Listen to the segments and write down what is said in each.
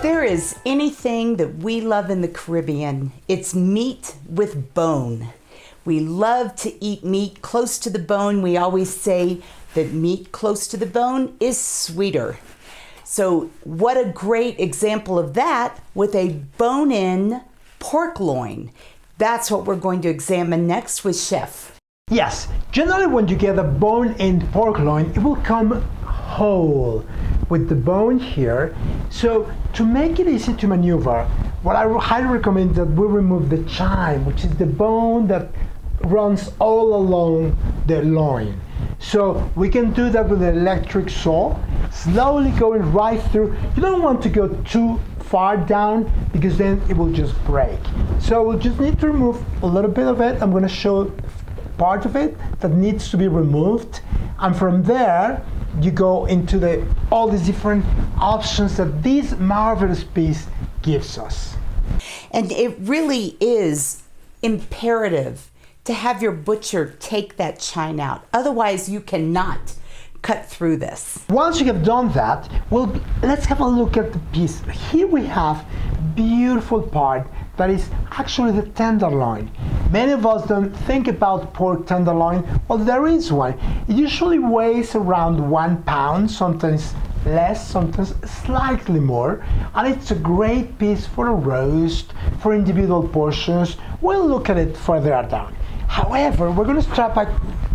there is anything that we love in the Caribbean, it's meat with bone. We love to eat meat close to the bone. We always say that meat close to the bone is sweeter. So what a great example of that with a bone-in pork loin. That's what we're going to examine next with Chef. Yes, generally when you get a bone-in pork loin, it will come whole with the bone here. So to make it easy to maneuver, what I highly recommend that we remove the chine, which is the bone that runs all along the loin. So we can do that with an electric saw, slowly going right through. You don't want to go too far down because then it will just break. So we'll just need to remove a little bit of it. I'm going to show part of it that needs to be removed, and from there you go into all these different options that this marvelous piece gives us. And it really is imperative to have your butcher take that chine out. Otherwise, you cannot cut through this. Once you have done that, let's have a look at the piece. Here we have beautiful part that is actually the tenderloin. Many of us don't think about pork tenderloin. Well, there is one. It usually weighs around 1 pound, sometimes less, sometimes slightly more, and it's a great piece for a roast, for individual portions. We'll look at it further down. However, we're going to start by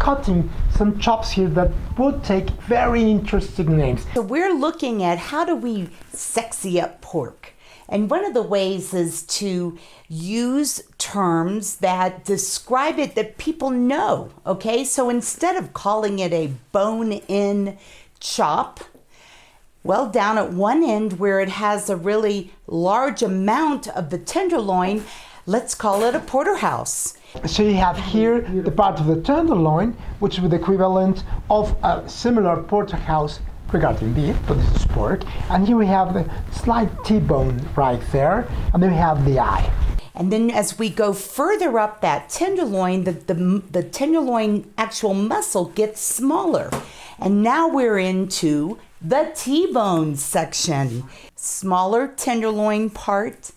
cutting some chops here that would take very interesting names. So we're looking at how do we sexy up pork. And one of the ways is to use terms that describe it that people know, okay? So instead of calling it a bone-in chop, well, down at one end where it has a really large amount of the tenderloin, let's call it a porterhouse. So you have here the part of the tenderloin, which is the equivalent of a similar porterhouse regarding beef, but this is pork. And here we have the slight T-bone right there, and then we have the eye. And then as we go further up that tenderloin, the tenderloin actual muscle gets smaller. And now we're into the T-bone section. Smaller tenderloin part,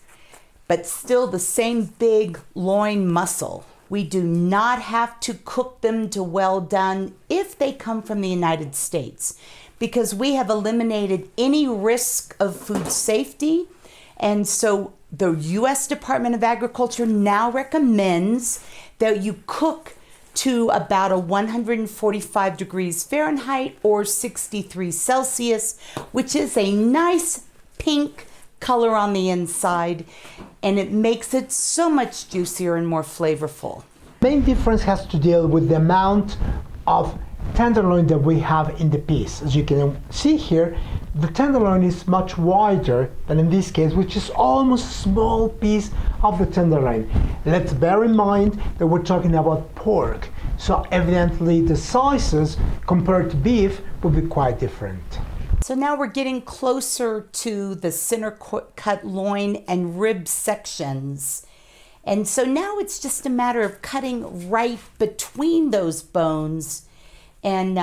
but still the same big loin muscle. We do not have to cook them to well done if they come from the United States, because we have eliminated any risk of food safety. And so the U.S. Department of Agriculture now recommends that you cook to about a 145 degrees Fahrenheit or 63 Celsius, which is a nice pink color on the inside, and it makes it so much juicier and more flavorful. Main difference has to deal with the amount of tenderloin that we have in the piece. As you can see here, the tenderloin is much wider than in this case, which is almost a small piece of the tenderloin. Let's bear in mind that we're talking about pork, so evidently the sizes compared to beef would be quite different. So now we're getting closer to the center cut loin and rib sections. And so now it's just a matter of cutting right between those bones and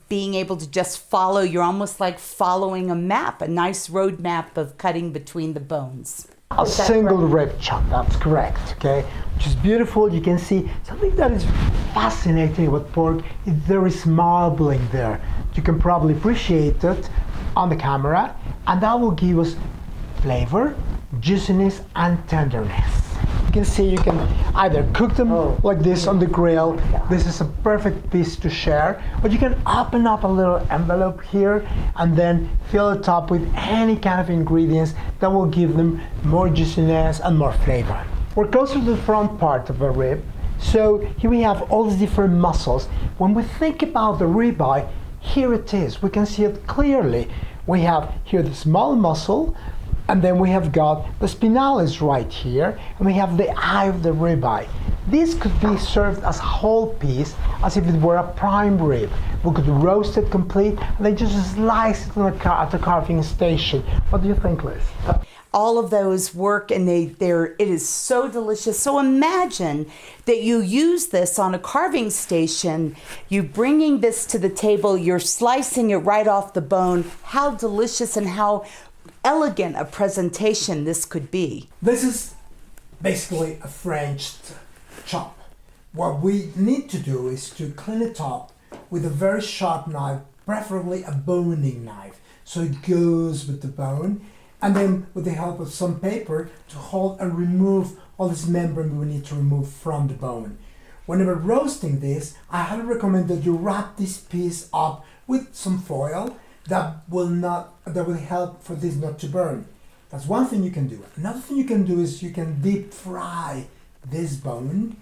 being able to just follow. You're almost like following a map, a nice road map of cutting between the bones. A single rib chop, that's correct, okay? Which is beautiful. You can see something that is fascinating about pork is there is marbling there. You can probably appreciate it on the camera, and that will give us flavor, juiciness, and tenderness. You can see you can either cook them like this on the grill. This is a perfect piece to share, but you can open up a little envelope here and then fill it up with any kind of ingredients that will give them more juiciness and more flavor. We're closer to the front part of a rib, so here we have all these different muscles. When we think about the ribeye, here it is. We can see it clearly. We have here the small muscle, and then we have got the spinalis right here, and we have the eye of the ribeye. This could be served as a whole piece, as if it were a prime rib. We could roast it complete, and then just slice it at the carving station. What do you think, Liz? All of those work, and it is so delicious. So imagine that you use this on a carving station, you bringing this to the table, you're slicing it right off the bone. How delicious and how elegant a presentation this could be. This is basically a French chop. What we need to do is to clean it up with a very sharp knife, preferably a boning knife, so it goes with the bone, and then with the help of some paper to hold and remove all this membrane we need to remove from the bone. Whenever roasting this, I highly recommend that you wrap this piece up with some foil that will help for this not to burn. That's one thing you can do. Another thing you can do is you can deep fry this bone,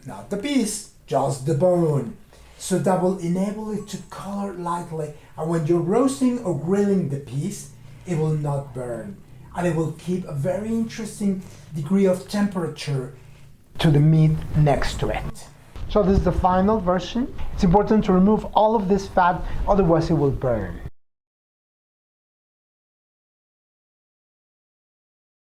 not the piece, just the bone. So that will enable it to color lightly, and when you're roasting or grilling the piece, it will not burn, and it will keep a very interesting degree of temperature to the meat next to it. So this is the final version. It's important to remove all of this fat, otherwise it will burn.